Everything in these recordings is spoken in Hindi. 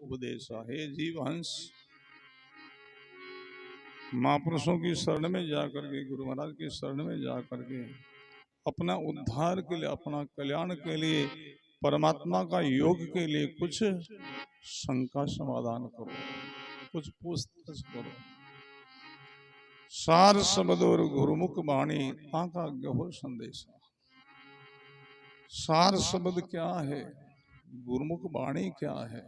उपदेशा। हे जीव हंस, महापुरुषों की शरण में जाकर के, गुरु महाराज की शरण में जाकर के अपना उद्धार के लिए, अपना कल्याण के लिए, परमात्मा का योग के लिए कुछ शंका समाधान करो, कुछ पूछताछ करो। सार शब्द और गुरुमुख वाणी ताका गहो संदेशा। सार शब्द क्या है, गुरुमुख वाणी क्या है,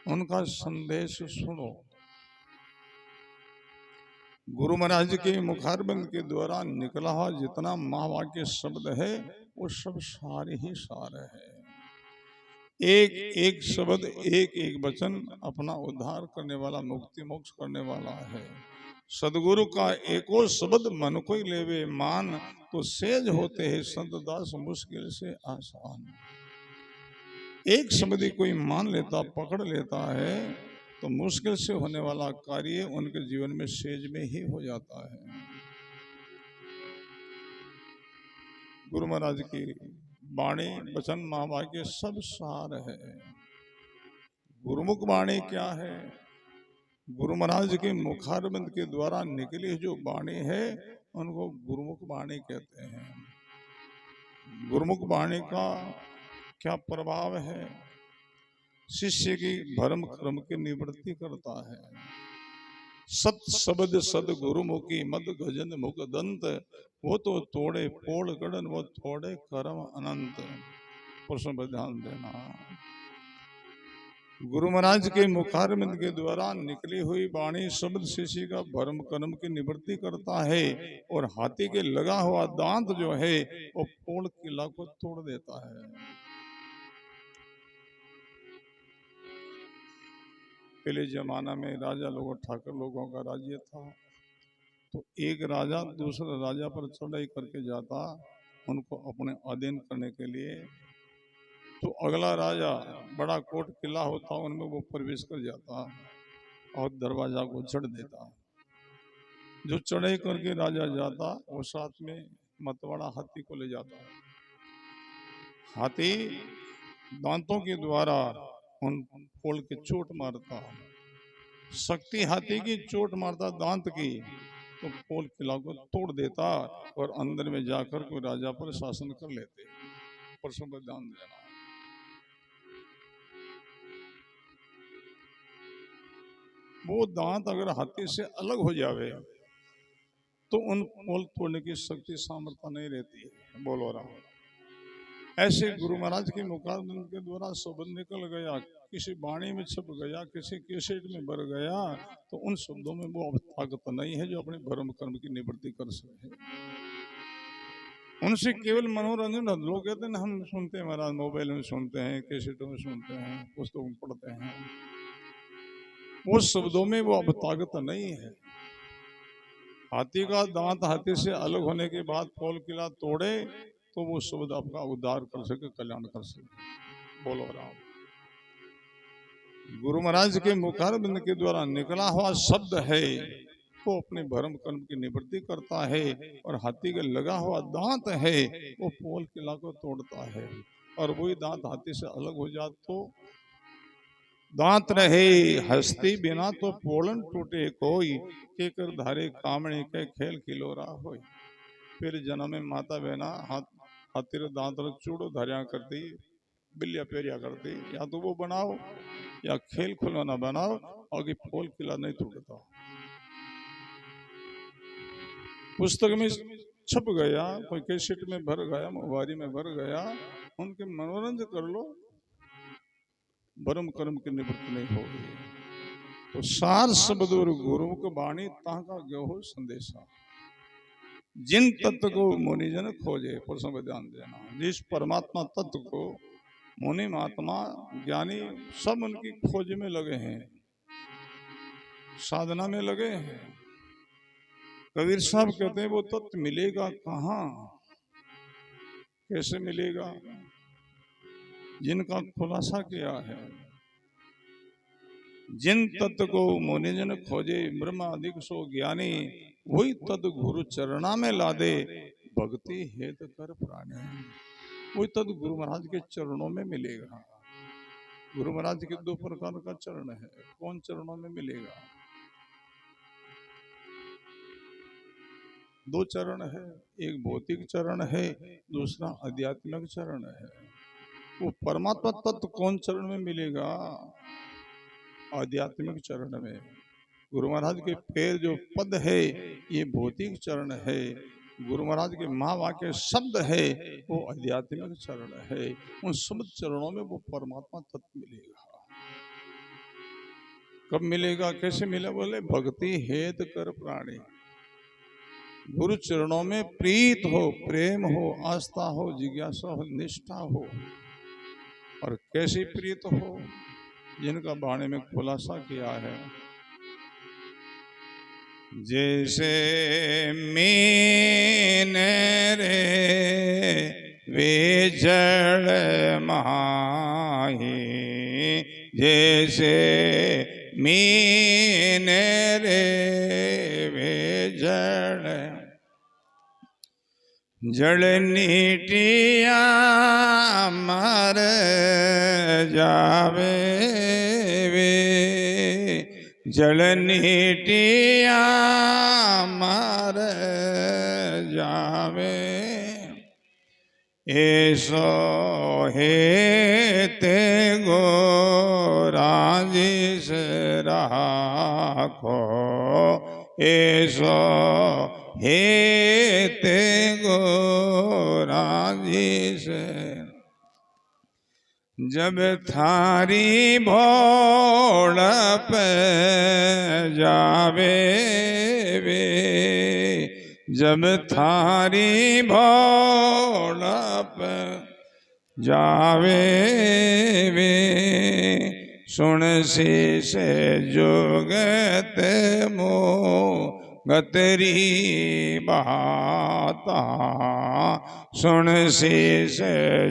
उनका संदेश सुनो। गुरु महाराज के मुखारबंद के द्वारा निकला हुआ जितना महावाक्य शब्द है वो सब सारे ही सार है। एक एक शब्द, एक एक वचन अपना उद्धार करने वाला, मुक्ति मोक्ष करने वाला है। सदगुरु का एको शब्द मन को लेवे मान, तो सेज होते हैं संत दास मुश्किल से आसान। एक शब्द ही कोई मान लेता, पकड़ लेता है, तो मुश्किल से होने वाला कार्य उनके जीवन में सेज में ही हो जाता है। गुरु महाराज की वाणी, वचन, महावाक्य सब सार है। गुरुमुख वाणी क्या है? गुरु महाराज के मुखारबिंद के द्वारा निकली जो वाणी है उनको गुरुमुख वाणी कहते हैं। गुरुमुख वाणी का क्या प्रभाव है? शिष्य की भरम कर्म की निवृत्ति करता है। सत शब्द सद गुरुमुखी मद गजन मुख दंत, वो तो तोड़े पोड़ गड़न, वो तोड़े कर्म अनंत। प्रश्न पर ध्यान देना। गुरु महाराज के मुखारबिंद के द्वारा निकली हुई वाणी शब्द शिष्य का भरम कर्म की निवृत्ति करता है, और हाथी के लगा हुआ दांत जो है वो पोड़ किला को तोड़ देता है। पहले जमाना में राजा लोगों, ठाकुर लोगों का राज्य था, तो एक राजा दूसरे राजा पर चढ़ाई करके जाता उनको अपने अधीन करने के लिए, तो अगला राजा बड़ा कोट किला होता उनमें वो प्रवेश कर जाता और दरवाजा को छड़ देता। जो चढ़ाई करके राजा जाता वो साथ में मतवाड़ा हाथी को ले जाता। हाथी दांतों के द्वारा उन पोल के चोट मारता, शक्ति हाथी की चोट मारता दांत की, तो पोल किला को तोड़ देता और अंदर में जाकर कोई राजा पर शासन कर लेते। प्रश्न पर ध्यान देना। वो दांत अगर हाथी से अलग हो जावे तो उन पोल तोड़ने की शक्ति सामर्थ्य नहीं रहती है। बोलो राम। ऐसे गुरु महाराज के मुखारबिंद के द्वारा शब्द निकल गया, किसी वाणी में छप गया, किसी कैसेट में भर गया, तो उन शब्दों में वो ताकत नहीं है जो अपने भरम कर्म की निवृत्ति कर सके। उनसे केवल मनोरंजन। लोग कहते हैं हम सुनते हैं महाराज, मोबाइल में सुनते हैं, कैसेटों में सुनते हैं, पुस्तकों में पढ़ते हैं, वो शब्दों में वो अब ताकत नहीं है। हाथी का दांत हाथी से अलग होने के बाद पोल किला तोड़े तो वो शब्द आपका उद्धार कर सके, कल्याण कर सके। बोलो राम। गुरु महाराज के मुखारबिंद के द्वारा निकला हुआ शब्द है वो अपने भरम कर्म की निवृत्ति करता है, और हाथी का लगा हुआ दांत है वो पोल किला को तोड़ता है, और वही दांत हाथी से अलग हो जाए तो दांत रहे हस्ती बिना तो पोलन टूटे कोई, के कर धारे कामणे के खेल खिलोरा होई। फिर जन्म में माता बहना हाथी रो दांत रो चूड़ो धारिया करती, बिल्लिया पेरिया करती, या तो वो बनाओ या खेल खिलौना बनाओ, आगे पोल किला नहीं टूटता। पुस्तक में छप गया, कोई कैसेट में भर गया, मोबाइल में भर गया, उनके मनोरंजन कर लो, भरम कर्म की निवृत्ति नहीं होगी। तो सार शब्द और गुरुमुख वाणी ताका गहो संदेशा। जिन तत्व को मुनिजन खोजे, प्रश्न पर ध्यान देना। जिस परमात्मा तत्व को मुनि महात्मा ज्ञानी सब उनकी खोज में लगे हैं, साधना में लगे हैं। कबीर साहब कहते हैं वो तत्व मिलेगा कहाँ, कैसे मिलेगा? जिनका खुलासा किया है। जिन तत्व को मुनिजन खोजे ब्रह्मा अधिक सो ज्ञानी, वही तत्व गुरु चरणा में ला दे भक्ति हेत कर प्राणी। वही तत्व गुरु महाराज के चरणों में मिलेगा। गुरु महाराज के 2 प्रकार का चरण है। कौन चरणों में मिलेगा? 2 चरण है, एक भौतिक चरण है, दूसरा आध्यात्मिक चरण है। वो परमात्मा तत्व कौन चरण में मिलेगा? आध्यात्मिक चरण में। गुरु महाराज के पैर जो पद है ये भौतिक चरण है, गुरु महाराज के महावाक्य शब्द है वो आध्यात्मिक चरण है। उन सब चरणों में वो परमात्मा तत्व मिलेगा। कब मिलेगा, कैसे मिले? बोले भक्ति हेत कर प्राणी। गुरु चरणों में प्रीत हो, प्रेम हो, आस्था हो, जिज्ञासा हो, निष्ठा हो। और कैसी प्रीत हो? जिनका वाणी में खुलासा किया है, जैसे मीन रे वे जड़ माही, जैसे मीन रे वे जड़, जड़ नीटिया मर जावे वे, जड़ नीटिया मर जावे, ऐसो हेते गोरा जिस राखो, ऐसो हेते गोरा जिस, जब थारी भोड़ पे जावे वे, जब थारी भोड़ पे जावे वे, सुन शीश जुगत मो गतरी बहाता, सुन शीश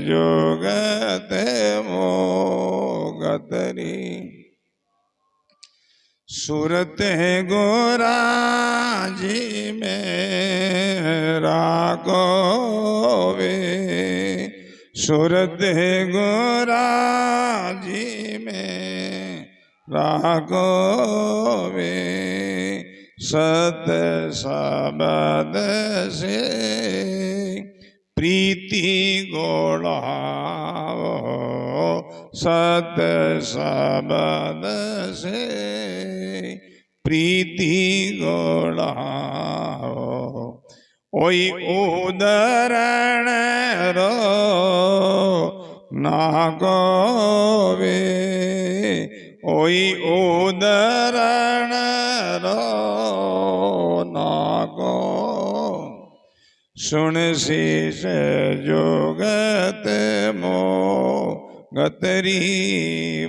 जुगत मो गतरी, सूरत है गोरा जी मेरा गोवे, सूरत है गोरा जी मेरा गोवे, सत शब्द से प्रीति गोड़ाओ, सत शब्द से प्रीति गोड़ाओ, ओई उदरण रो ना गोवे, ओई उदरण रो ना गो, सुन शीश जुगत मो गतरी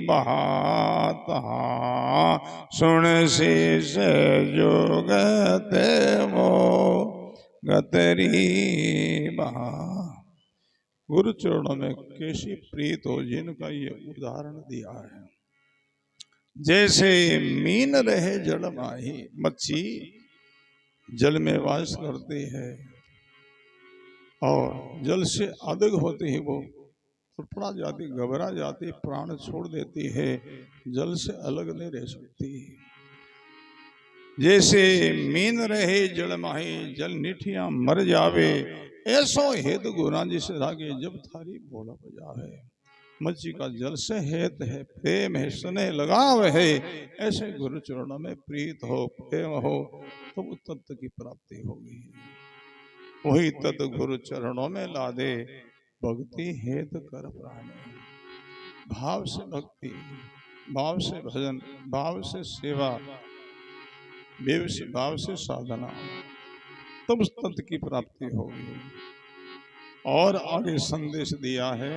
बहाता, सुन शीश जुगत मो गतरी बहा। गुरु चरणों में कैसी प्रीत हो, जिनका ये उदाहरण दिया है। जैसे मीन रहे जल माही, मच्छी जल में वास करती है और जल से अधिक होते ही वो फड़फड़ा जाती, घबरा जाती, प्राण छोड़ देती है, जल से अलग नहीं रह सकती। जैसे मीन रहे जल माही, जल निठिया मर जावे, ऐसो हेत गुना जिसे रागे जब थारी भोला बजावे। मच्छी का जल से हेत है, प्रेम है, स्नेह लगाव है। ऐसे गुरु चरणों में प्रीत हो, प्रेम हो, तो वो तत्व की प्राप्ति होगी। वही तत्व गुरु चरणों में ला दे, भक्ति हेत कर प्राणी। भाव से भक्ति, भाव से भजन, भाव से सेवा, भाव से साधना, तब उस तत्व की प्राप्ति होगी। और आगे संदेश दिया है,